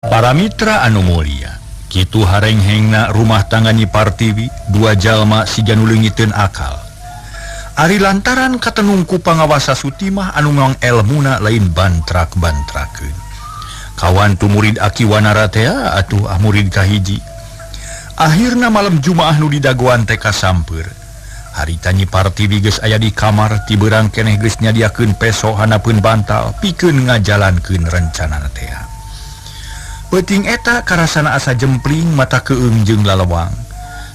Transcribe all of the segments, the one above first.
Para mitra anu mulia kitu harenghengna rumah tangga Nyi Partiwi dua jalma siga nu leungiteun akal. Ari lantaran katenungku pangawasa Sutimah anu ngong elmuna lain bantrak-bantrakeun. Kawan tu murid Aki Wanaratea atuh murid kahiji. Akhirna malam Jumaah nu didagoan teh kasampeur. Harita Nyi Partiwi geus aya di kamar tibeurang keneh geus nyadiakeun peso hanapeun bantal pikeun ngajalankeun rencanana teh. Peuting eta karasana asa jempling mata keung jeung lalewang.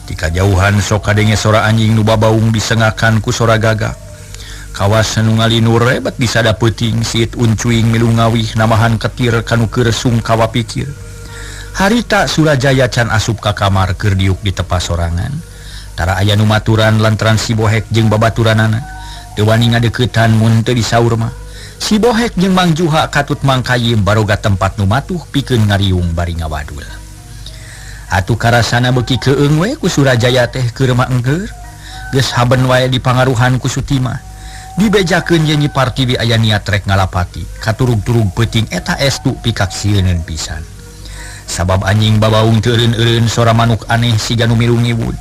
Di kajauhan sok kadenge sora anjing nu babaung disengakan ku sora gagak. Kawas nu ngalinur rebat disada peuting siit uncuing milu ngawih namahan ketir kanu keur sungkawa pikir. Harita Surajaya can asup ka kamar keur diuk di tepas sorangan. Tara aya nu maturan lantaran si Bohek jeung babaturanana teu wani ngadeuketan mun teu disaur mah. Si Bohek jeung Mang Juha katut mangkayim baroga tempat nu matuh pikeun ngariung bari ngawadul. Atuh karasana beuki keung we ku Surajaya teh keur maengkeur geus haben wae dipangaruhan ku Sutimah. Dibejakeun Nyi Partiwi aya niat rek ngalapati katurug-turug peuting eta estu pikaksieun pisan. Sabab anjing babaung teu eureun-eureun sora manuk aneh siga nu milu ngiwud.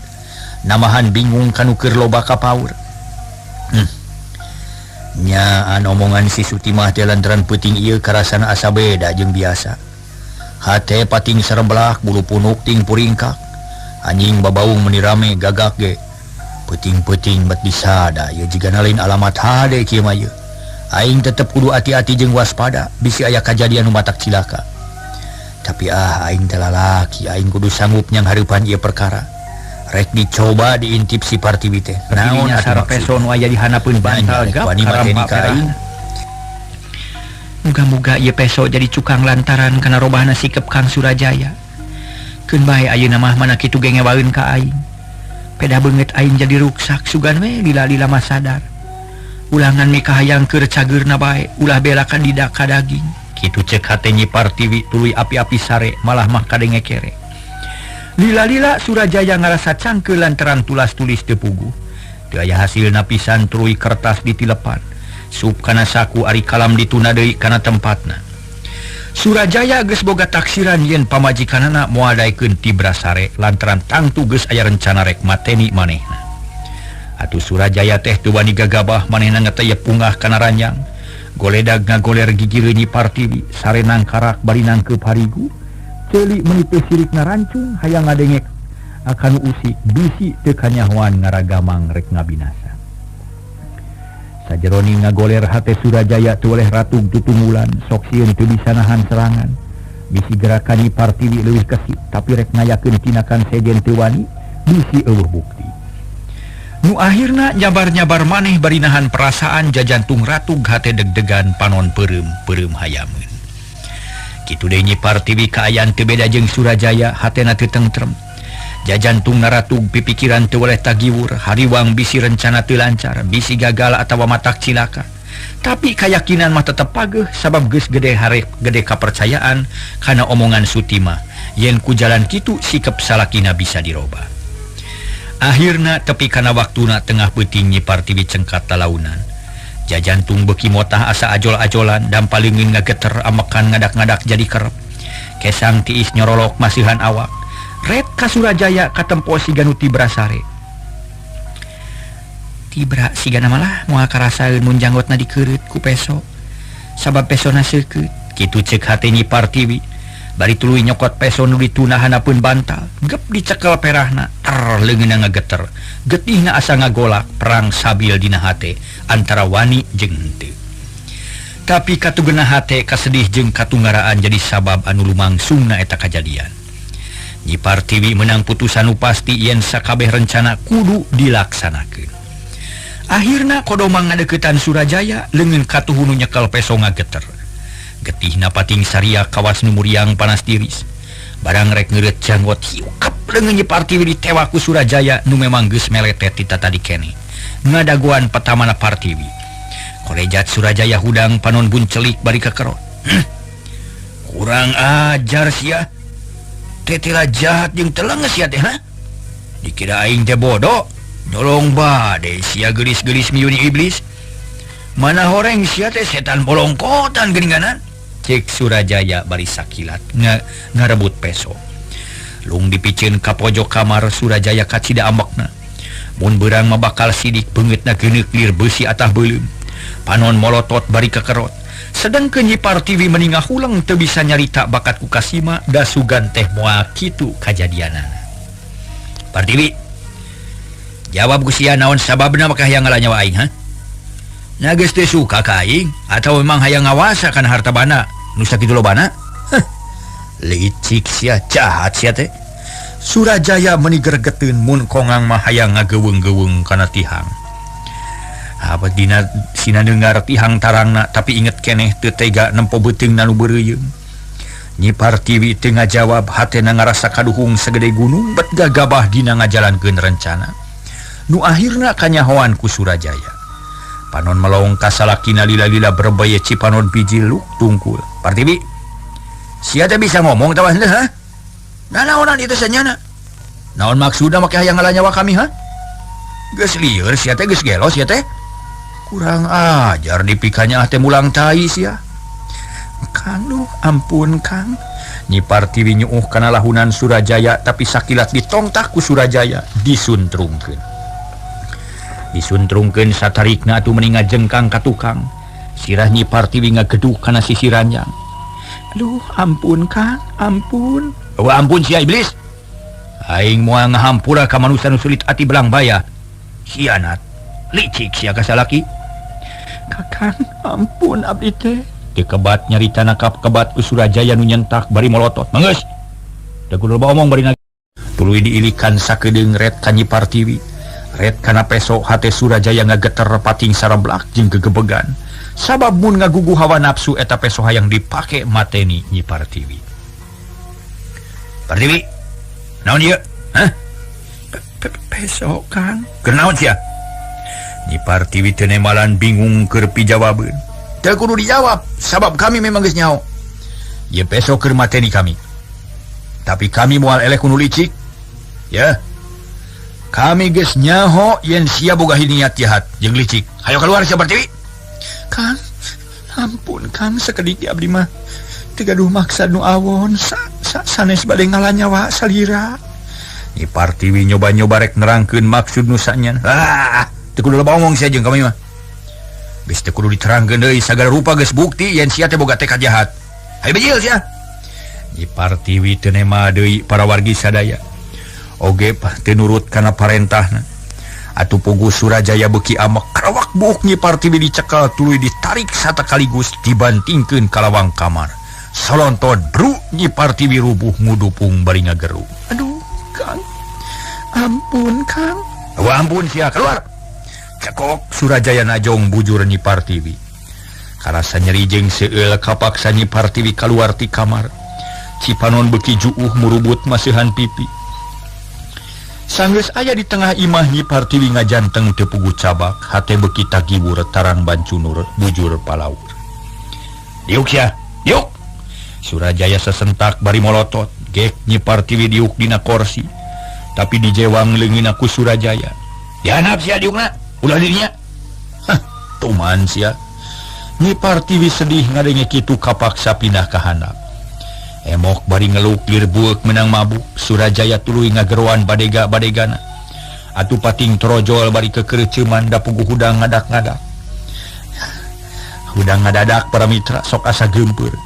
Namahan bingung kanu keur loba kapaur. Nyaan omongan si Sutimah teh lantaran peuting ieu karasana asa beda jeung biasa. Hate pating sareblak bulu punuk ting puringkak. Anjing babaung meuni rame gagak ge. Peuting-peuting bet disada ieu jigana lain alamat hade kieu mah ieu. Aing tetep kudu hati-hati jeung waspada bisi aya kajadian nu matak cilaka. Tapi aing teh lalaki, aing kudu sanggup nyang hareupan ieu perkara. Rek dicoba diintip si Partiwi teh. Naon asar peso nu aya di hanapeun bantal gap karam. Muga-muga ieu peso jadi cukang lantaran kana robahna sikep Kang Surajaya. Keun bae ayeuna mah mana kitu ge ngewaeun ka aing. Peda beungeut aing jadi ruksak sugan we lila-lila mah sadar. Ulangan mi kahayang keur cageurna bae ulah belakan didak ka daging. Kitu ceuk hate Nyi Partiwi tuluy api-api sare malah mah kadenge kere. Lila-lila Surajaya ngarasa cangkeul lantaran tulas-tulis teu puguh. Teu aya hasilna pisan tuluy kertas ditilepan. Sup kana saku ari kalam dituna deui kana tempatna. Surajaya geus boga taksiran yen pamajikanana moal daekeun tibra sare lantaran tangtu geus aya rencana rek mateni manehna. Atuh Surajaya teh teu wani gagabah manehna ngeteu punggah kana ranjang. Goledag ngagoler gigireun Nyi Partiwi sare nangkarak bari nangkeup harigu. Ceuli meniteu sirikna rancung hayang ngadengek akan usik bisi teu kanyahoan ngaragamang rek ngabinasa. Sajeroni ngagoler hate Surajaya teu oleh ratug tutunggulan sok sieun teu bisa nahan serangan. Bisi gerakan Nyi Partiwi leuwih kesik tapi rek ngayakeun tinakan sejen teu wani bisi eueuh bukti. Nu akhirna nyabar-nyabar maneh bari nahan perasaan jajantung ratug hate deg-degan panon peureum hayameun. Kitu deui Nyi Partiwi kaayaan teu beda jeung Surajaya hatena teu tentrem. Jajantungna ratug pipikiran teu oleh tagiwur hariwang bisi rencana teu lancar bisi gagal atawa matak cilaka. Tapi kayakinan mah tetep pageuh sabab geus gede kapercayaan kana omongan Sutimah yen ku jalan kitu sikep salakina bisa dirobah. Akhirna tepi kana waktuna tengah peuting Nyi Partiwi cengkat talaunan. Jajantung beuki motah asa ajol-ajolan dan palingin ngageter amekan ngadak-ngadak jadi kerep. Kesang tiis nyorolok masihan awak. Red ka Surajaya katempo siga nu tibra sare. Tibra sigana malah moal karasaeun mun janggotna dikeureut ku peso. Sabab pesona seukeut. Kitu ceuk hate Nyi Partiwi. Bari tuluy nyokot peso nu dituna hanapeun bantal. Gep dicekel perahna. Leungeunna ngageter. Getihna asa ngagolak perang sabil dina hate antara wani jeung henteu. Tapi katugeuna hate kasedih jeung katunggaraan jadi sabab anu lumangsungna eta kajadian. Nyi Partiwi menang putusan nu pasti yen sakabeh rencana kudu dilaksanakeun. Akhirna kodomang ngadeuketan Surajaya leungeun katuhu nu nyekel peso ngageter. Getihna pating saria kawas nu muriang panas tiris. Barang rek ngeureut janggot hiukep leungeun Nyi Partiwi ditewa ku Surajaya nu memang geus meletet ti tadi kene. Ngadaguan patamana Partiwi. Kolejat Surajaya hudang panon buncelik bari kekerot. Kurang ajar sia. Tetela jahat jeung telenges sia teh ha. Dikira aing teh bodoh. Nyolong bade sia gelis-gelis miyuni iblis. Mana horeng sia teh setan bolongkotan geuninganan. cek Surajaya bari sakilat ngarebut peso. Lung dipicen ka pojok kamar Surajaya kacida ambekna. Mun beurang mah bakal sidik beungeutna geuneuk lir beusi atah beuleum. Panon molotot bari kekerot. Sedangkeun Nyi Partiwi meningah ulang teu bisa nyarita bakat ku Kasima da sugan teh moal kitu kajadianana. Partiwi, jawab gusia naon sababna maka hayang ngalanyawa aing, ha? Nya geus teu suka ka aing atawa memang hayang ngawasa kana harta bana nu sakitu lobana? Licik sia, jahat sia teh. Surajaya meuni gregeteun mun kongang mah hayang ngageuweung-geuweung kana tihang. Apa dina sina dengar tihang tarangna tapi inget keneh teu tega nempo beuteungna nu beureuyeung. Nyi Partiwi teu ngajawab, hatena ngarasa kaduhung sagede gunung bet gagabah dina ngajalankeun rencana. Nu akhirna kanyahoan ku Surajaya. Panon melong ka salakina lila-lila berbaya cipanon biji luk tungkul. Partiwi, sia teh bisa ngomong tah henteu, ha? Naonan itu senyana? Naon maksudna make hayang ngalanyawa kami, ha? Geus lieur sia teh, geus gelo sia teh. Kurang ajar dipikanya teh mulang tai sia. Kang, duh ampun Kang. Nyi Partiwi nyuuh kana lahunan Surajaya tapi sakilat ditongtak ku Surajaya disuntrungkeun. Disuntrungkeun satarikna atuh meuni ngajengkang ka tukang. Sirah Nyi Partiwi ngageduh kana sisi ranjang. Aduh ampun Kang, ampun. Oh ampun sia iblis. Aing moal ngahampura ka manusia nu sulit ati belang baya. Hianat, licik sia ka salaki. Kakang, ampun abdi teh. Dikebat nyarita nakap kebat ku Surajaya nu nyentak bari molotot. Manggeus. Da kudu loba omong bari nagi. Tuluy diilikan sakedeung red ka Nyi Partiwi. Red kana peso hate Surajaya ngageter pating sareblak jeung gegebegan. Sabab mun ngagugu hawa nafsu eta peso hayang dipake mateni Nyi Partiwi. Partiwi, naon ieu? Hah? Peso Kang. Keur naon sia? Nyi Partiwi teu nemalan bingung keur pijawabeun. Teu kudu dijawab, sabab kami memang geus nyaho. Ieu peso keur mateni kami. Tapi kami moal eleh kudu licik. Ya. Kami geus nyaho yen sia boga niat jahat jeung licik. Hayo keluar sia Partiwi. Kang, ampun Kang, sakedik abdi mah teu gaduh maksad nu awon, sanes bade ngalanyawa salira. Nyi Partiwi nyoba-nyoba rek nerangkeun maksud nu sanyan. Teu kudu loba omong sia jeung kami mah. Geus teu kudu diterangkeun deui sagala rupa geus bukti yen sia teh boga tekad jahat. Hayu bejil sia. Nyi Partiwi teu nema deui para wargi sadaya. Oge teu nurut kana parentahna. Atuh puguh Surajaya beuki amek karawak buuk Nyi Partiwi dicekel tuluy ditarik satakaligus dibantingkeun ka lawang kamar. Salontod bru Nyi Partiwi rubuh ngudupung bari ngageru. Aduh Kang, ampun Kang. Wah ampun sia, keluar. Cekok Surajaya najong bujur Nyi Partiwi. Karasa nyeri jeung seueul kapaksa Nyi Partiwi kaluar ti kamar. Cipanon beuki juuh murubut maseuhan pipi. Sanggeus aya di tengah imah Nyi Partiwi ngajanteng teu puguh cabak, hate beuki tagibur tarang bancunur bujur palaur. Diuk sia, diuk. Surajaya sesentak bari molotot, gek Nyi Partiwi diuk dina kursi. Tapi dijewang leungina ku Surajaya. Dihanap sia diukna, ulah dirinya. Hah, tuman sia. Nyi Partiwi sedih ngadenge kitu kapaksa pindah ka handap. Emok bari ngeluk lir bueuk menang mabuk. Surajaya tuluy ngageroan badega-badegana. Atuh pating trojol bari kekereuceuman da puguh hudang ngadak-ngadak. Hudang ngadadak para mitra sok asa geumpeur.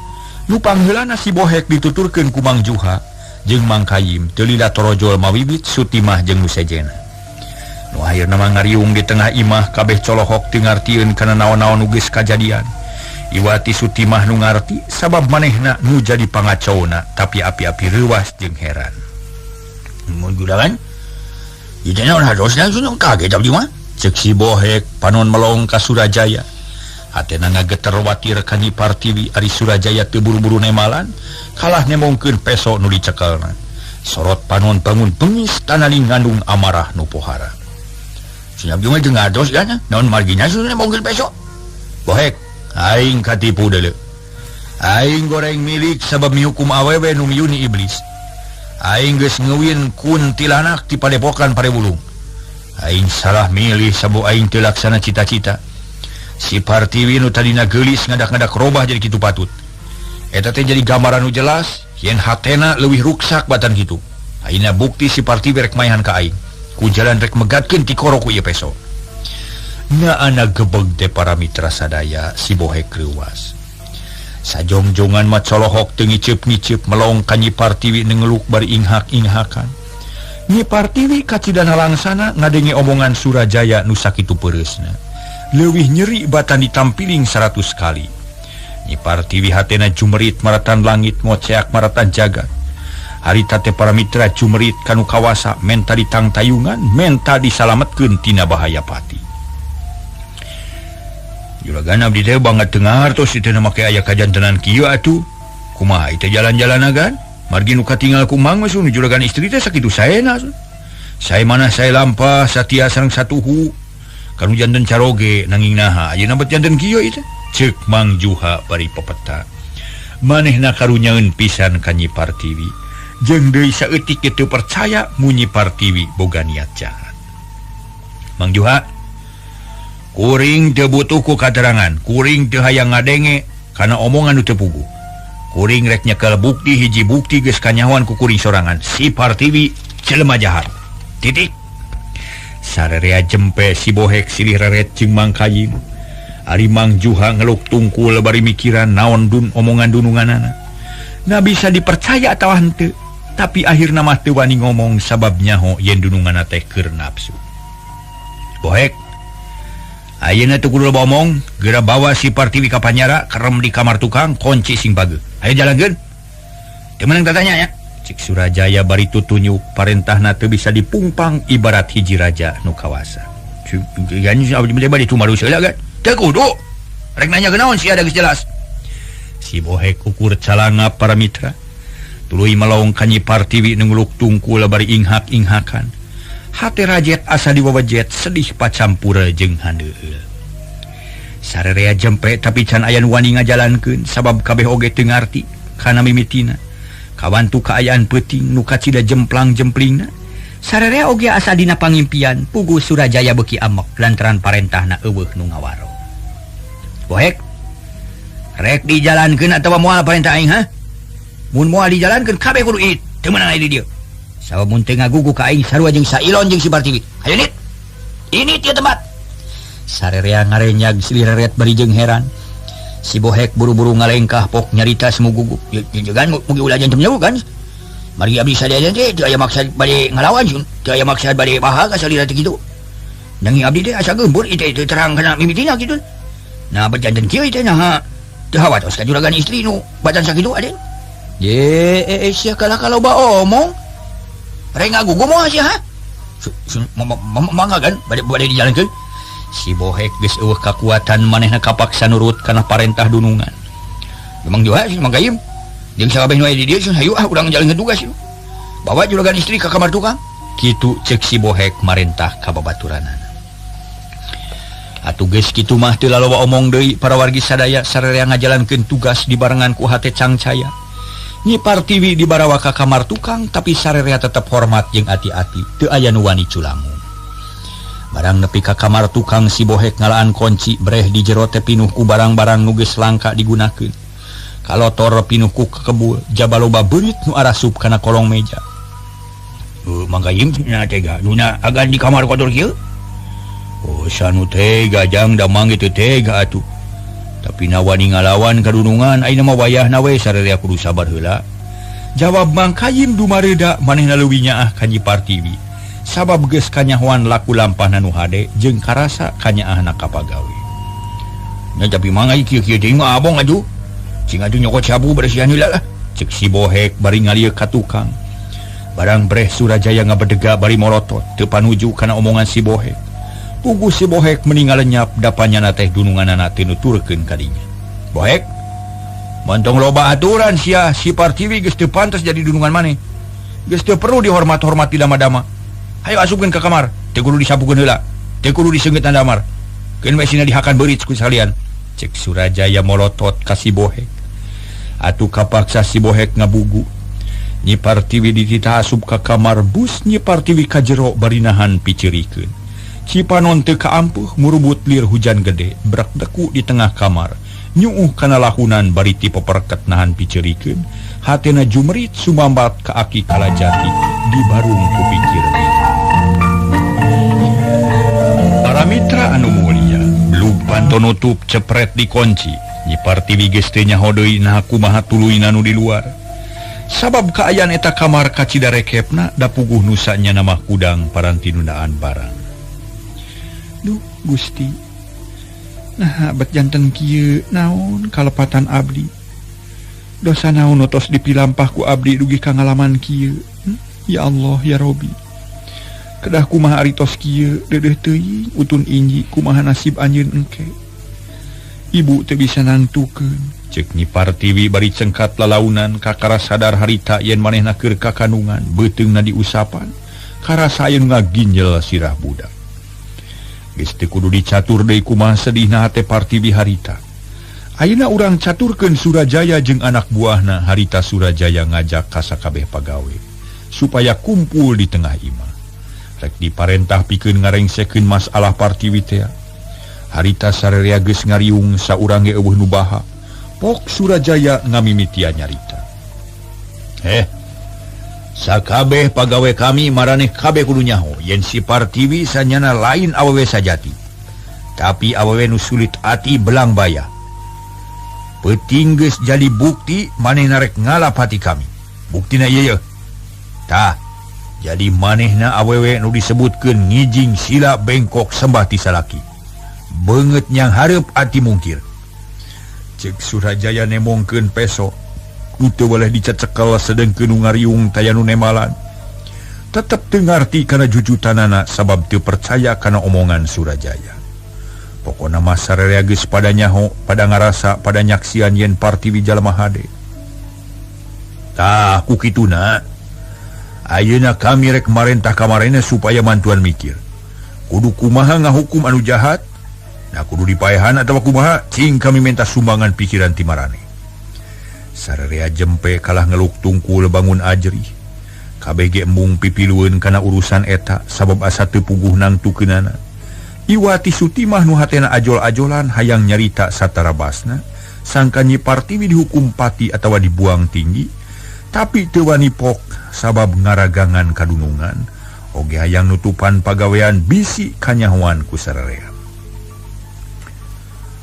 Nu pangheulana si Bohek dituturkeun ku Mang Juha jeung Mang Kayim teu lila trojol mawiwit Sutimah jeung Musejena. Nu akhirna mah ngariung di tengah imah kabeh colohok teu ngartieun kana naon-naon nu geus kajadian. Iwati Sutimah nu ngarti sabab manehna nu jadi pangacauna tapi api-api reuwas jeung heran. Mun gudawan ieu naon hadosna sunung kaget abdi mah ceuk si Bohek panon melong ka Surajaya. Hatena ngageter watir ka Nyi Partiwi ari Surajaya teu buru-buru nemalan kalah nemongkeun peso nu dicekelna. Sorot panon bangun bengis tanaling ngandung amarah nu pohara. Sia abdi mah jeung ngados gana naon margina sunung nemongkeun peso. Bohek aing katipu deuleu. Aing goreng milik sabab mihukum awewe nu miyuni iblis. Aing geus ngeuwin kuntilanak ti padepokan Parebulung. Aing salah milih sabab aing teu laksana cita-cita. Si Partiwi nu tadina geulis ngadak-ngadak robah jadi kitu patut. eta teh jadi gambaran nu jelas yen hatena leuwih ruksak batan kitu. Ayeuna bukti si Partiwi rek maehan ka aing ku jalan rek megatkeun ti koro ku ieu peso. Na anak gebeg teh para mitra sadaya si Bohek reuwas. Sajongjongan mah colohok teu ngiceup-ngiceup melong ka Nyi Partiwi nengeluk bari inghak-inghakan. Nyi Partiwi kacidana langsana ngadenge omongan Surajaya nu sakitu peureusna. Leuwih nyeri batan ditampiling 100 kali. Nyi Partiwi hatena jumerit maratan langit ngoceak maratan jagat. Harita teh para mitra jumerit kanu kawasa menta ditang tayungan, menta disalametkeun tina bahaya pati. Juragan abdi teh banget dengar tos teu make aya kajantenan kieu atuh. Kumaha teh jalan-jalan agan? Margi nu katinggal ku mang mah sun juragan istri teh sakitu saena. Sae manah sae lampah satia sareng satuhu. Kanu janten caroge nanging naha ayeuna bet janten kieu ieu teh. Ceuk Mang Juha bari pepeta. Manehna karunyaeun pisan ka Nyi Partiwi. Jeung deui saeutik teu percaya mun Nyi Partiwi boga niat jahat. Mang Juha, kuring teu butuh ku katerangan, kuring teu hayang ngadenge kana omongan nu teu puguh. Kuring rek nyekel bukti hiji bukti geus kanyahoan ku kuring sorangan, si Partiwi jelema jahat. Titik. Sarerea jempe si Bohek silih reret jeung Mang Kayim. Ari Mang Juha ngeluk tungkul bari mikiran naon omongan dununganana. Na bisa dipercaya atawa henteu, tapi akhirna mah teu wani ngomong sabab nyaho yen dununganna teh keur nafsu. Bohek, ayeuna teu kudu ngomong, geura bawa si Partiwi ka Panyara, kerem di kamar tukang, kunci sing bageuk. Ayo jalankeun. Teu meunang tatanya nya. Cik Surajaya bari tutunyuk parentahna teu bisa dipungpang ibarat hiji raja nu kawasa. Gani abdi bade tumaru seula kan? Teu kudu. Rek nanya kenaon si ada geus jelas. Si Bohek ukur calangap para mitra. Tuluy melong ka Nyi Partiwi nunguluk tungkul bari inghak-inghakan. Hate rajet asa diwawajet sedih pacampura jeung handeueul. Sarerea jempe tapi can aya nu wani ngajalankeun sabab kabeh oge teu ngarti kana mimitina. Kawantu kaayaan peuting nu kacida jemplang-jemplingna. Sarerea oge asa dina pangimpian puguh Surajaya beuki amek lantaran parentahna eueuh nu ngawaro. Bohek, rek dijalankeun atawa moal parentah aing ha? Mun moal dijalankeun kabeh kudu it, teu meunang aya di dieu. Sabab mun teu ngagugu ka aing sarua jeung Sailon jeung si Partiwi. Hayu nit. Ini tieu tempat. Sarerea ngarenyag silih reret bari jeung heran. Si Bohek buru-buru ngalengkah pok nyarita semu guguk. Jangan mugi ulah jantem nyawa kan. Mari abdi sadaya teh teu aya maksud bade ngalawan sun, teu aya maksud bade baha ka salira teh kitu. Nanging abdi teh asa geumbur ieu teh terang kana mimitina kitu. Nah berjanten kieu teh nah teu hawatos ka juragan istri nu batan sakitu aden. Ye sia kala ba omong. Rek ngagugu moal sia ha? Mangga kan bade dijalankeun. Si Bohek geus eueuh kakuatan manehna kapaksa nurut kana parentah dunungan. Memang juga si Mang Kayim jeung sakabeh nu aya di dieu hayu urang jalankeun tugas ieu. Bawa juragan istri ka kamar tukang. Kitu ceuk si Bohek marentah ka babaturanana. Atuh geus kitu mah teu laloba omong deui para wargi sadaya sarerea ngajalankeun tugas dibarengan ku hate cangcaya. Nyi Partiwi dibarawa ka kamar tukang tapi sarerea tetep hormat jeung ati-ati, teu aya nu wani culangun. Barang nepi ka kamar tukang si Bohek ngalaan kunci breh di jero teh pinuh ku barang-barang nu geus langka digunakeun. Kalotor pinuh ku kekebul jabaloba beurit nu arasup kana kolong meja. Mang Kayim nya tega duna agan di kamar kotor kieu. Oh sanu tega jang damang itu tega atuh. Tapi na wani ngalawan kadunungan ayeuna mah wayahna we sarerea kudu sabar heula. Jawab Mang Kayim dumareuda manehna leuwih nyaah ka Nyi Partiwi. Sabab geus kanyahoan laku lampahna nu hade jeung karasa kanyaahna ka pagawe. Nya tapi mangga kieu-kieu deui mah abong atuh. Cing atuh nyokot sabu beresian heula lah. Ceuk si Bohek bari ngalieu ka tukang. Barang breh Surajaya ngabedega bari morotot teu panuju kana omongan si Bohek. Puguh si Bohek meninggal lenyap dapanyana teh dununganana teu nuturkeun ka dinya. Bohek, montong loba aturan sia si Partiwi geus teu pantes jadi dunungan maneh. Geus teu perlu dihormat-hormati dama-dama. Hayu asupkeun ka kamar, teu kudu disapukeun heula, teu kudu diseunggeutna damar. Keun we sina dihakan beurit ku sakalian. Cek Surajaya molotot ka si Bohek. Atuh kapaksa si Bohek ngabugu. Nyi Partiwi dititah asup ka kamar bus Nyi Partiwi ka jero bari nahan picirikeun. Cipanon teu kaampuh murubut lir hujan gede, brak deku di tengah kamar. nyuuh kana lahunan bari ti peperket nahan picerikeun hatena jumrit sumambat ka aki kalajati di barung kupikir. Para mitra anu mulia belum pantonutup cepret dikunci Nyi Partiwi geus teu nyaho deui nah kumaha tuluy anu di luar sabab kaayaan eta kamar kacidarekepna da puguh nusanya nama kudang paranti nundaan barang. Duh Gusti, nah bet janten kieu naon kalepatan abdi, dosa naon tos dipilampah ku abdi dugi ka ngalaman kieu. Ya Allah ya Robi, kedah kumaha ari tos kieu dedeh teuing utun inji kumaha nasib anjeun engke. Ibu teu bisa nangtukeun cek Nyi Partiwi bari cengkat lalaunan kakara sadar harita yen manehna keur kakandungan beuteungna diusapan karasa yen ngaginjel sirah budak. Geus teu kudu dicatur deui kumaha sedihna hate Partiwi harita. Ayeuna urang caturkeun Surajaya jeung anak buahna harita Surajaya ngajak ka sakabeh pagawe supaya kumpul di tengah imah. Rek diparentah pikeun ngarengsekeun masalah Partiwi teh. Harita sarerea geus ngariung saurang ge eueuh nu baha. Pok Surajaya ngamimitian nyarita. Sakabeh pagawe kami maraneh kabeh kudu nyaho yen si Partiwi sanyana lain awewe sajati. Tapi awewe nu sulit ati belang baya. Peuting geus jadi bukti manehna rek ngalap hati kami. Buktina ieu yeuh. Tah, jadi manehna awewe nu disebutkeun ngijing sila bengkok sembah ti salaki. Beungeut nyang hareup ati mungkir. Cek Surajaya nemongkeun peso nu teu boleh dicecekel sedengkeun nu ngariung taya nu nemalan. Tetep teu ngarti kana jujutanana sabab teu percaya kana omongan Surajaya. Pokona mah sarerea geus pada nyaho, pada ngarasa, pada nyaksian yen Partiwi jalma hade. Tah ku kituna ayeuna kami rek marentah kamarena supaya mantuan mikir. Kudu kumaha ngahukum anu jahat. Nah kudu dipaehan atawa kumaha cing kami minta sumbangan pikiran ti marane. Sarerea jempe kalah ngeluk tungkul bangun ajri. Kabeh ge embung pipilueun kana urusan eta sabab asa teu puguh nangtukeunana. Iwati Sutimah nu hatena ajol-ajolan hayang nyarita satara basna sangka Nyi Partiwi dihukum pati atawa dibuang tinggi tapi teu wani pok sabab ngaragangan kadunungan oge hayang nutupan pagawean bisi kanyahoan ku sarerea.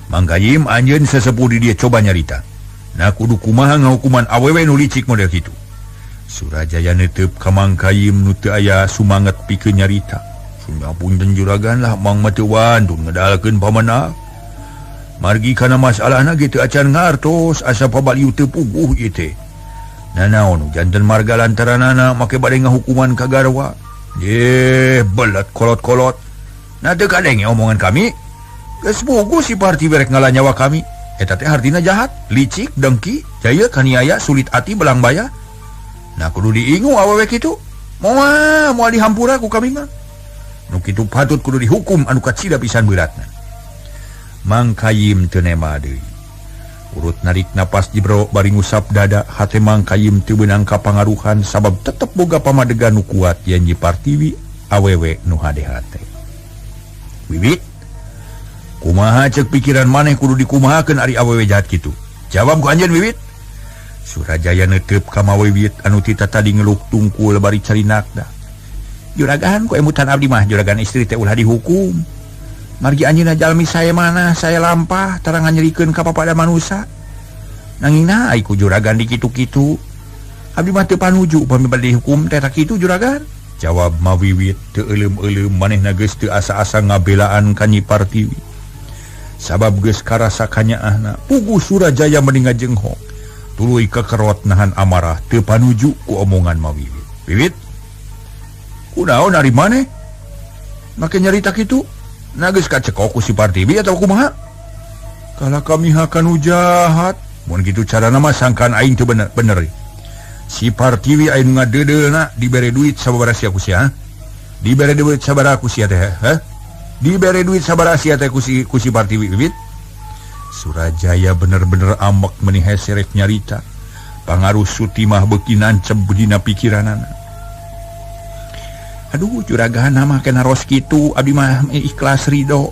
Manggayim anjeun sesepuh di dia coba nyarita. Nah kudu kumaha ngahukuman awewe nu licik model kitu. Surajaya neuteup ka Mangkayim nu teu aya sumanget pikeun nyarita. Sungapunten juragan lah mang mah teu wantun ngedalkeun pamana. Margi kana masalahna ge teu acan ngartos asa pabaliu teu puguh ieu teh. Nanaon janten marga lantaranana make bade ngahukuman ka garwa. Belat kolot-kolot. Nah teu kadenge omongan kami. Geus puguh si Partiwi rek ngalah nyawa kami. Eta teh hartina jahat, licik, dengki, jaya kaniaya, sulit ati, belang baya. Nah kudu diingu awewe kitu. Moal dihampura ku kami mah. Nu kitu patut kudu dihukum anu kacida pisan beratna. Mangkayim teu nema deui. Urut narik napas jibro bari ngusap dada hate Mangkayim teu beunang kapangaruhan sabab tetep boga pamadegan nu kuat yen Nyi Partiwi awewe nu hade-hate. Wiwit kumaha cek pikiran maneh kudu dikumahakeun ari awewe jahat kitu? Jawab ku anjeun Wiwit. Surajaya neuteup ka Wiwit anu tita tadi ngeluk tungkul bari carinakna. Juragan ku emutan abdi mah juragan istri teh ulah dihukum. Margi anjeunna jalmi saya mana saya lampah tarang nyerikeun ka papada manusia. Nangingna ai ku juragan di kitu-kitu. Abdi mah teu panuju upami bade dihukum teh kitu juragan. Jawab Wiwit teu euleum-euleum manehna geus teu asa-asa ngabelaan ka Nyi Partiwi. Sabab geus karasa kanyaahna puguh Surajaya mending ngajenghok tuluy kekerot nahan amarah teu panuju ku omongan Wiwit. Wiwit kunaon ari maneh make nyarita kitu? Na geus kacekok ku si Partiwi atawa kumaha? Kala kami hakanu jahat mun kitu carana mah sangkan aing teu bener. Si Partiwi aing ngadedeulna dibere duit sababaraha sia ku sia? Dibere duit sabaraha ku sia teh? Dibere duit sabaraha sia teh ku si Partiwi Wiwit? Surajaya bener-bener ambek meuni hese rek nyarita. Pangaruh Sutimah beuki nancep dina pikiranana. Aduh juragan mah kena ros kitu abdi mah ikhlas ridho.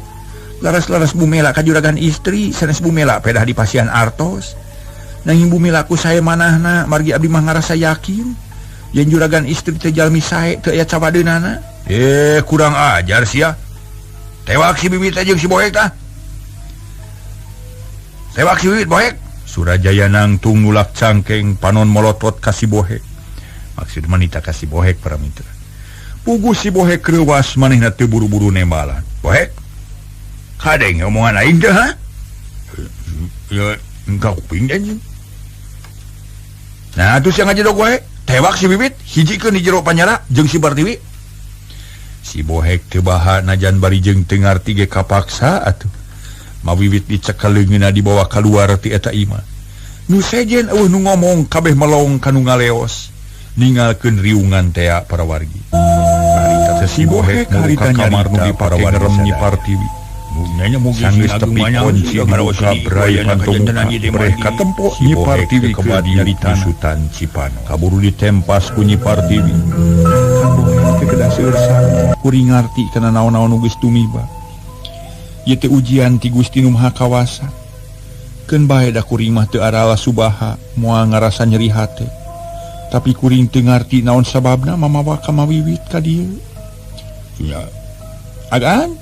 laras-laras Bumela kajuragan istri sanes Bumela pedah di pasian artos nanging Bumela ku saya manahna margi abdi mah ngarasa yakin yen juragan istri teh jalmi sae teu aya cabadeunana. Kurang ajar sia. Tewak si bibit jeung si Bohek tah. Tewak si bibit Bohek. Surajaya nangtung nulak cangkeng panon molotot ka si Bohek. Maksud manita ka si Bohek para mitra. Puguh si Bohek kreuwas manehna teu buru-buru nembalan. Bohek. Kadeng omongan aing teh ha? Ya engkau kuping anjing. Nah, terus yang aja dok Bohek. Tewak si bibit hijikeun di jero panjara jeung si Bartiwi. Si Bohek teu baha najan bari jeung teu ngarti ge kapaksa atuh. Mawiwit dicekel leungeunna dibawa kaluar ti eta imah. Nu sejen eueuh nu ngomong kabeh melong kanu ngaleos. Ninggalkeun riungan tea para wargi. Harita si Bohek harita kamar nu dipake ngerem nyi Partiwi. Sanggeus tepi kunci dibuka berai pantung breh katempo nyi Partiwi kebadi nyarita Sutan Cipano. Kaburu ditempas ku nyi Partiwi. Bohek kedah seueur sang kuring ngarti kana naon-naon nu geus tumiba. Ieu teh ujian ti Gusti Nu Maha Kawasa. Keun bae da kuring mah teu arala subaha moal ngarasa nyeri hate. Tapi kuring teu ngarti naon sababna mamawa ka mawiwit ka dieu. Ya. Agan,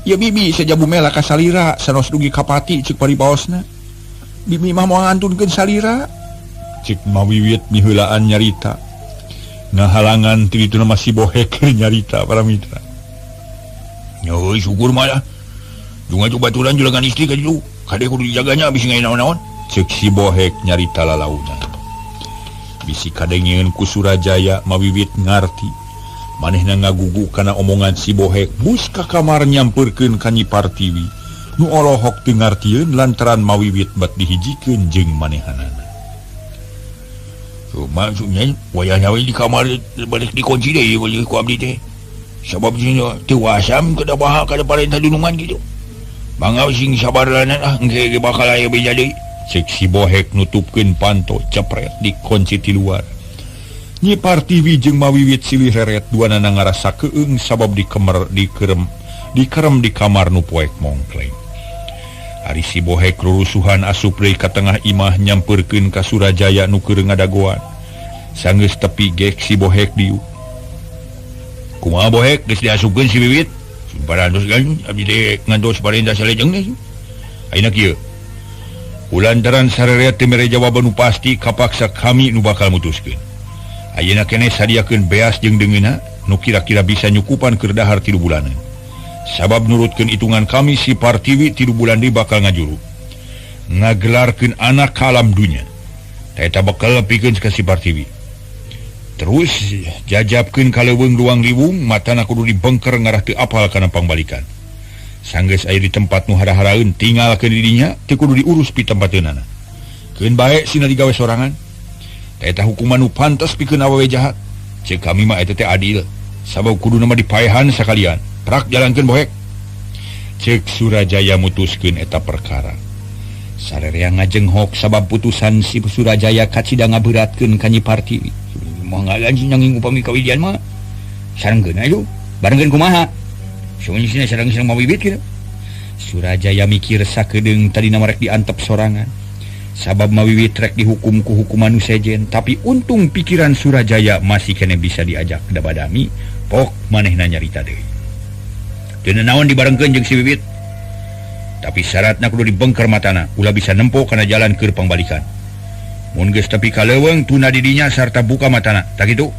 ya bibi saja Bumela ka salira sanos dugi kapati ceuk paribaosna. Bibi mah moal ngantunkeun salira. Ceuk mawiwit miheulaan nyarita. Ngahalangan ti ditu nama si Bohek nyarita para mitra. Euy syukur mah lah. Junga coba baturan julagan istri ka ditu. Kade kudu dijaganya abis ngai naon-naon. Ceuk si Bohek nyarita lalaunya. Bisi kadengieun ku Surajaya mawiwit ngarti. Manehna ngagugu kana omongan si Bohek. Bus ka kamar nyampeurkeun ka Nyi Partiwi. Nu olohok teu ngartieun lantaran mawiwit bat dihijikeun jeung manehanana. So maksudnya wayahna we di kamar balik dikunci deui ku abdi teh. Sabab cenah teu wasam kada baha kada parentah dunungan kitu. Mangga sing sabarana ah engke bakal aya beja deui. Cek si Bohek nutupkeun panto cepret dikunci ti luar. Nyi Partiwi jeung mawiwit silih reret duana ngarasa keung sabab dikerem di kamar nu poek mongkleng. Ari si Bohek rurusuhan asup deui ka tengah imah nyampeurkeun ka Surajaya nu keur ngadagoan. Sanggeus tepi gek si Bohek diu. Kumaha Bohek geus diasupkeun si Wiwit? Parantos kan abdi teh ngantos parentah salejeng teh. Ayeuna kieu. Kulantaran sarerea teu mere jawaban nu pasti kapaksa kami nu bakal mutuskeun. Ayeuna keneh sadiakeun beas jeung deungeunna nu kira-kira bisa nyukupan keur dahar 3 bulanan. Sabab nurutkeun hitungan kami si Partiwi 3 bulan deui bakal ngajuru. Ngagelarkeun anak ka alam dunya. Eta bakal pikeun ka si Partiwi. Terus jajabkeun ka leuweung ruang liwung matana kudu dibengker ngarah teu apal kana pangbalikan. Sanggeus aya di tempat nu hara-haraeun tinggalkeun di dinya teu kudu diurus pi tempateunana. Keun bae sina digawe sorangan. Eta hukuman nu pantes pikeun awewe jahat. Ceuk kami mah eta teh adil. Sabab kudu nama dipaehan sakalian. Prak jalankeun Bohek. Ceuk Surajaya mutuskeun eta perkara. Sarerea ngajenghok sabab putusan si Surajaya kacida ngaberatkeun ka Nyi Partiwi. Mangga lanjut nanging upami kawidian mah sarengkeun ayo barengkeun kumaha soalnya sareng mawiwit kieu. Surajaya mikir sakedeung tadi nama rek diantep sorangan sabab mawiwit rek dihukum ku hukuman nu sejen tapi untung pikiran Surajaya masih kene bisa diajak da badami pok manehna nyarita deui teu naon dibarengkeun jeung si Wiwit tapi syaratna kudu dibengker matana ulah bisa nempo kana jalan keur pangbalikan. Mun geus tepi ka leuweung tuna di dinya sarta buka matana tak kitu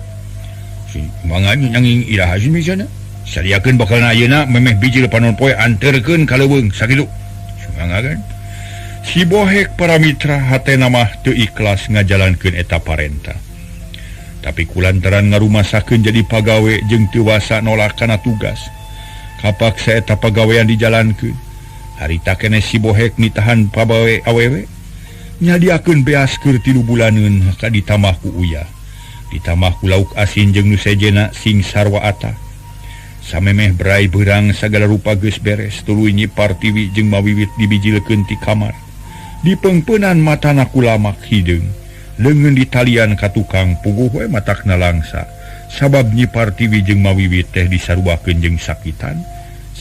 mangga nanging iraha misana sadiakeun bakalna ayeuna memeh biji panon poe anterkeun ka leuweung sakitu mangga kan si Bohek para mitra hatena mah teu ikhlas ngajalankeun eta parentah tapi kulantaran ngarumasakeun jadi pagawe jeung teu wasa nolak kana tugas kapaksa eta pagawean dijalankeun harita keneh si Bohek nitahan pabawe awewe nyadiakeun beas keur 3 bulaneun ka ditamah ku uyah ditamah ku lauk asin jeung nu sejena sing sarwa ata samemeh berai beurang sagala rupa geus beres tuluy Nyi Partiwi jeung mawiwit dibijilkeun ti kamar dipengpeunan matana ku lamak hideung leungeun ditalian ka tukang puguh we matakna langsa sabab Nyi Partiwi jeung mawiwit teh disaruakeun jeung sakitan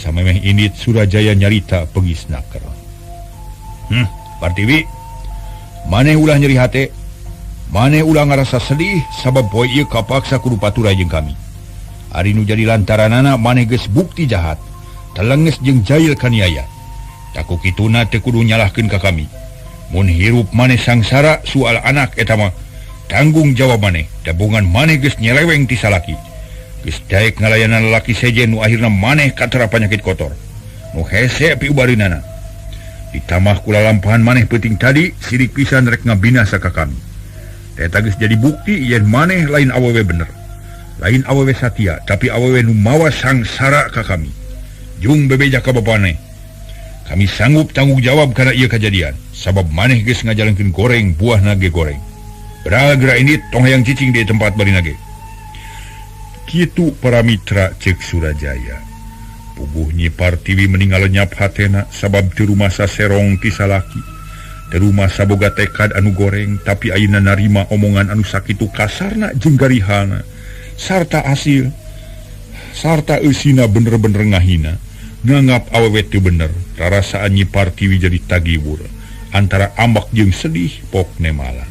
samemeh indit Surajaya nyarita pegisnaker. Partiwi, maneh ulah nyeri hate, maneh ulah ngarasa sedih sabab poe ieu kapaksa kudu patura jeung kami. Ari nu jadi lantaranana maneh geus bukti jahat, telenges jeung jahil kaniaya. Taku kituna teu kudu nyalahkeun ka kami. Mun hirup maneh sangsara soal anak eta mah tanggung jawab maneh, dabungan maneh geus nyeleweng ti salaki. Geus daek ngalayanan lalaki sejen nu akhirna maneh katara panyakit kotor. Nu hese piubareunana. Ditambah kula lampahan maneh peuting tadi sirik pisan rek ngabinasa ka kami. Eta geus jadi bukti yen maneh lain awewe bener. Lain awewe satia, tapi awewe nu mawa sangsara ka kami. Jung bebeja ka bapaneh. Kami sanggup tanggung jawab karena ieu kejadian. Sabab maneh geus ngajalankeun goreng buahna ge goreng. Beragra ini tong hayang cicing di tempat barina ge. Kitu para mitra cek Surajaya. Puguh Nyi Partiwi meninggal lenyap hatena sabab teu rumasa serong ti salaki. Teu rumasa boga tekad anu goreng tapi ayeuna narima omongan anu sakitu kasarna jeung garihana sarta asil sarta eusina bener-bener ngahina nganggap awewe teu bener. Rarasaan Nyi Partiwi jadi tagiwur antara ambak jeung sedih pokne malang.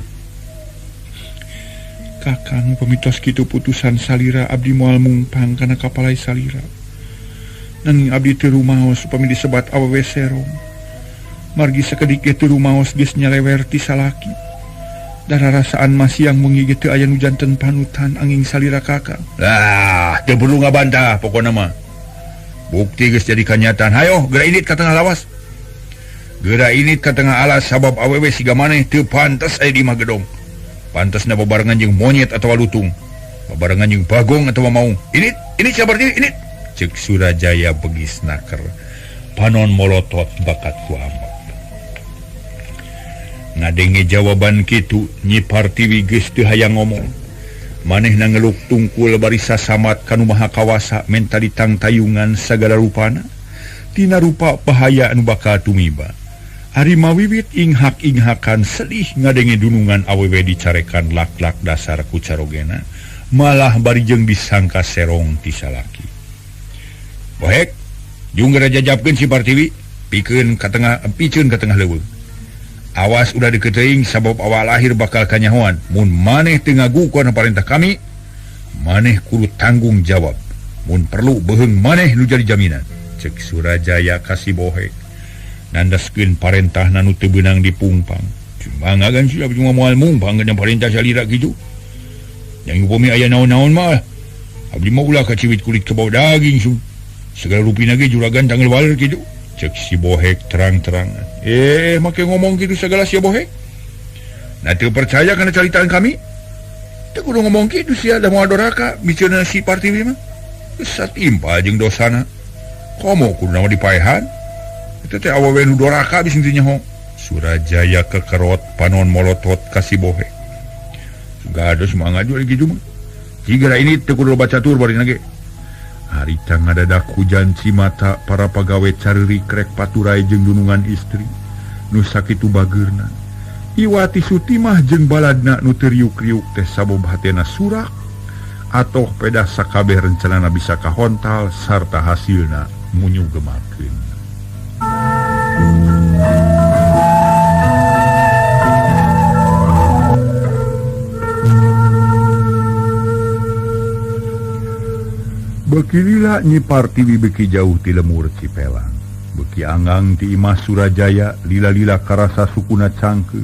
Kakang pamitos kitu putusan salira abdi moal mungpang kana kapalai salira. Nanging abdi teu rumaos upami disebat awewe serong. Margi sakedik ge teu rumaos geus nyalewer ti salaki. Dararasaan masiang wengi ge teu aya nu janten panutan anging salira kakang. Lah, teu perlu ngabantah pokona mah. Bukti geus jadi kanyataan. Hayo, geura init ka tengah lawas. Geura init ka tengah alas sabab awewe siga maneh teu pantes aya di Magedong. Pantasna babarengan jeung monyet atau lutung, babarengan jeung bagong atau maung. Ini sabar ini. Cek Surajaya begisnaker, panon molotot bakat ku ambak. Ngadenge jawaban kitu, Nyi Partiwi geus teu hayang ngomong. Manehna ngeluk tungkul bari sasamat kanu maha kawasa menta ditang tayungan sagala rupana. Tina rupa bahaya anu bakal tumiba. Ari mawiwit inghak-inghakan sedih ngadenge dunungan awewe dicarekan lak-lak dasar ku carogena, malah bari jeung disangka serong ti salaki. Bohek, jung geura jajabkeun si Partiwi, pikeun ka tengah leuweung. Awas udah deket teuing sabab awal lahir bakal kanyahoan. Mun maneh teu ngagukuan parentah kami, maneh kudu tanggung jawab. Mun perlu beuheung maneh nu jadi jaminan. Cek Surajaya kasih Bohek. Nandaskeun parentahna nu teu beunang dipungpang. Cuma ngagan sia cuma moal mungpang ngan parentah salira kitu. Yang upami aya naon-naon mah abdi mah ulah kaciwit kulit ke bawah daging su. Segala rupina ge juragan tanggal waler kitu. Cek si Bohek terang-terangan. Make ngomong kitu segala sia Bohek. Na teu percaya kana caritaan kami? Teu kudu ngomong kitu sia da moal doraka miceuna si Partiwi mah. Satimpa jeung dosana. Komo kudu nama dipaehan? Itu teh awewe nu doraka bisa intinya ho. Surajaya kekerot panon molotot kasih Bohek. Gak ada semangat juga gitu mah. Jika ini teu kudu baca tur bari nage. Harita ngadadak hujan cimata para pagawe careurik rek paturai jeung dunungan istri. Nu sakitu bageurna. Iwati Sutimah jeung baladna nu teu riuk-riuk teh sabab hatena surak atoh pedah sakabeh rencanana bisa kahontal sarta hasilna munyu gemakeun. Bekilila Nyi Partiwi beki jauh ti lemur Cipelang. Beki anggang ti Imah Surajaya lila-lila karasa sukuna cangke.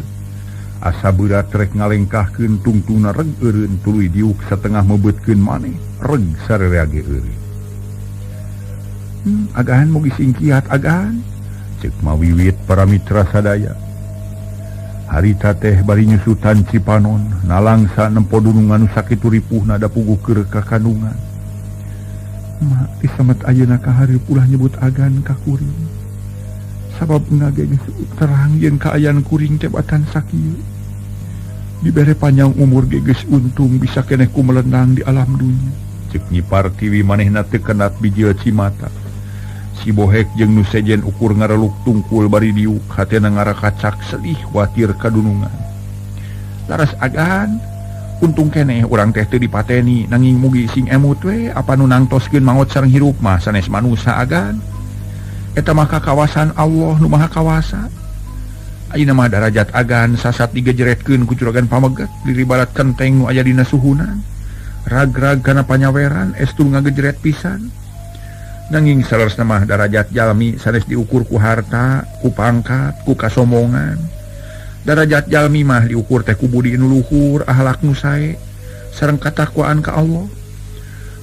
Asa berat rek ngalengkahkeun tungtungna reg eureun tuluy diuk satengah mebetkeun maneh reg sararea ge eureun. Agahan mogi singkiat agahan. Cek mawiwit para mitra sadaya. Harita teh bari nyusutan Cipanon nalangsa nempo dunungan nu sakitu ripuhna da puguh keur ka kandungan. Mak disamet ayeuna ka hareup ulah nyebut agan ka kuring. Sabab ngage terang yen kaayaan kuring teh batan sakieu. Dibere panjang umur ge geus untung bisa keneh kumelendang di alam dunya. Cek Nyi Partiwi manehna teu kenat bijil cimata. Si Bohek jeung nu sejen ukur ngareluk tungkul bari diuk hatena ngarakacak sedih watir kadunungan. Laras agan untung keneh urang teh teu dipateni nanging mugi sing emut we apa nu nangtoskeun maot sareng hirup mah sanes manusa agan. eta maka kawasan Allah nu maha kawasa. Ayeuna mah darajat agan sasat digejeretkeun ku juragan pamegat diribarat kenteng nu aya dina suhunan. Rag-rag kana panyaweran estu ngagejeret pisan. Nanging saleresna mah darajat jalmi sanes diukur ku harta, ku pangkat, ku kasombongan. Darajat jalmi mah diukur teh ku budi nu luhur, akhlak nu sae, sareng katakwaan ka Allah.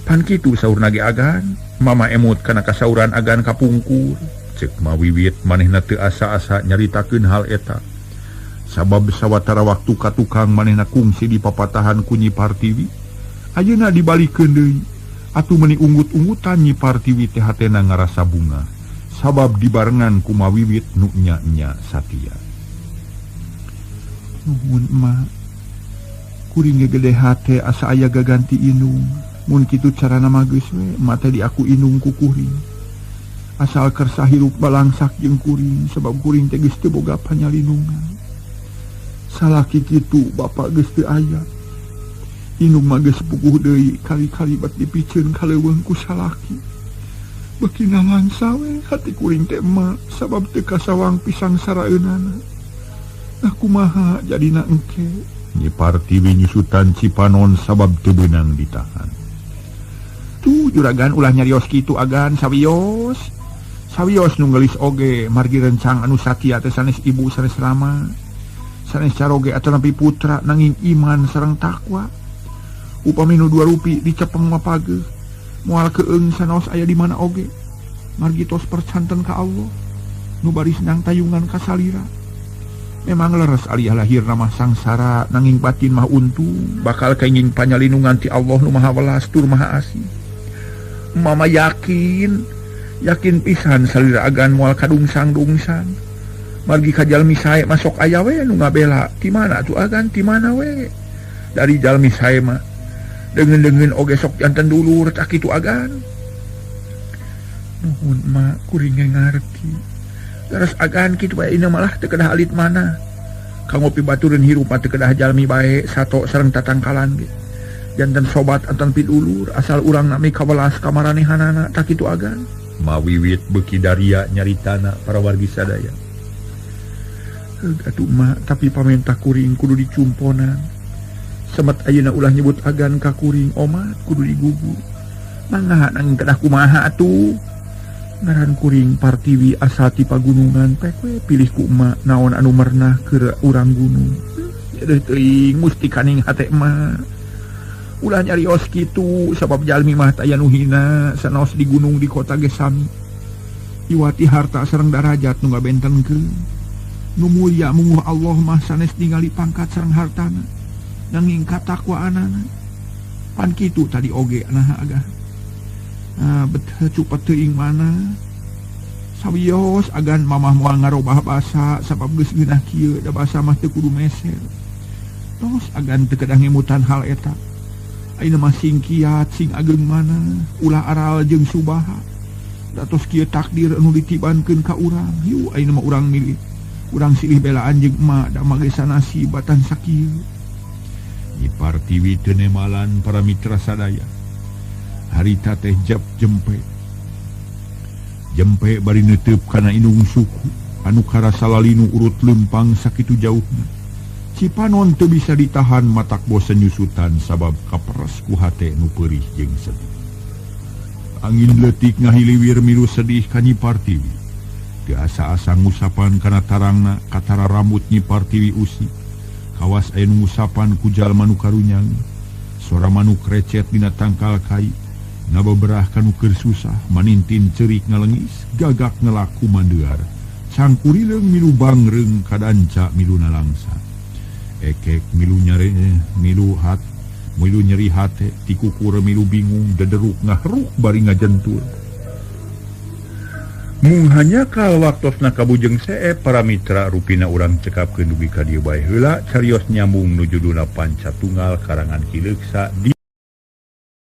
Pan kitu saurna ge agan, mama emut kana kasauran agan kapungkur. Cek mawiwit manehna teu asa-asa nyaritakeun hal eta. Sabab sawatara waktu ka tukang manehna kungsi di papatahan ku Nyi Partiwi. Ayeuna dibalikeun deui. Atuh meuni unggut-unggutan Nyi Partiwi teh hatena ngarasa bunga. Sabab dibarengan ku mawiwit nu nya-nya satia. Nuhun emak. Kuring ge gede hate asa aya gaganti inung. Mun kitu carana mah geus we, emak teh di aku inung ku kuring. Asal kersa hirup balangsak jeung kuring, sebab kuring teh geus teu boga panyalinungan. Salaki kitu bapak geus teu aya. Inung mah geus puguh deui, kali-kali bat dipikeun ka leuweung ku salaki. Beki namansa we hati kuring teh emak, sabab teu kasawang pisang saraeunana. Nah kumaha jadina engke? Nyi Partiwi nyusutan Cipanon sabab teu beunang ditahan. Tuh juragan ulah nyarios kitu agan sawios. Sawios nu gelis oge margi rencang anu satia teh sanes ibu sanes rama. Sanes caroge atuh nepi putra nanging iman sareng takwa. Upami nu 2 rupi dicepeng mapage. Moal keung sanaos aya di mana oge. Margi tos percanten ka Allah. Nu bari senang tayungan ka salira. Memang leres aliyah lahir nama sangsara nanging batin mah untung. Bakal kaingin panyalinungan ti Allah nu maha welas tur maha asih. Mama yakin pisan salira agan moal kadungsang-dungsang. Margi ka jalmi sae masok aya we nu ngabela. Ti mana tuh agan ti mana we? Dari jalmi sae mah deungeun-deungeun oge sok janten dulur tak kitu agan. Nuhun mak kuring ngarti. Terus agan kitu bae ina malah teu kedah alit mana. Kanggo pibatureun hirup teu kedah jalmi bae sato sareng tatangkalan ge. Janten sobat antan pidulur asal urang nami kawelas kamaranehanana tak kitu agan. Mawiwit beki daria nyaritana para wargi sadaya. Atuh mak tapi pamentah kuring kudu dicumponan. Semet ayeuna ulah nyebut agan ka kuring omat kudu digugu. Mangga nanging kedah kumaha atuh. Ngaran kuring Partiwi asal ti pagunungan pek we pilih ku emak naon anu mernah keur urang gunung. Deui teuing musti kaning hate emak. Ulah nyarios kitu sabab jalmi mah taya nu hina sanaos di gunung di kota ge sami. Iwati harta sareng darajat nu ngabentenkeun. Nu mulia munguh Allah mah sanes ningali pangkat sareng hartana. Nanging katakwaanana. Pan kitu tadi oge nah agah. Beteu cupat teuing mana. Sawios agan mamah moal ngarobah basa sabab geus geunah kieu da basa mah teu kudu meser. Tos agan teu kedah ngemutan hal eta. Ayeuna mah sing kiat sing ageng mana ulah aral jeung subaha. Datos kieu takdir anu ditibankeun ka urang. Yu ayeuna mah urang milih. Urang silih belaan jeung emak da mah geus sanasibatan sakieu. Nyi Partiwi teu nemalan para mitra sadaya. Harita teh jempe. Jempe bari neuteup kana inung suku anu karasa lalinu urut lempang sakitu jauhna. Cipanon teu bisa ditahan matak bosen nyusutan sabab kaperes ku hate nu peurih jeung sedih. Angin leutik ngahiliwir milu sedih ka Nyi Partiwi. Teu asa-asa ngusapan kana tarangna katara rambut Nyi Partiwi usik. Kawas aya nu ngusapan ku jalma nu karunyang. Sora manuk recet dina tangkal kai. Ngabeberah kanu keur susah manintin ceurik ngalengis gagak ngelaku mandear. Cangkurileung milu bangreng kadanca miluna langsa. Ekek milu nyeri hate tikukur milu bingung dederuk ngahruk bari ngajentur. Mung hanya kal waktosna kabujeng see para mitra rupina urang cekapkeun dugi ka dieu bae heula carios nyambung nuju duna panca tunggal karangan Ki Leuksa di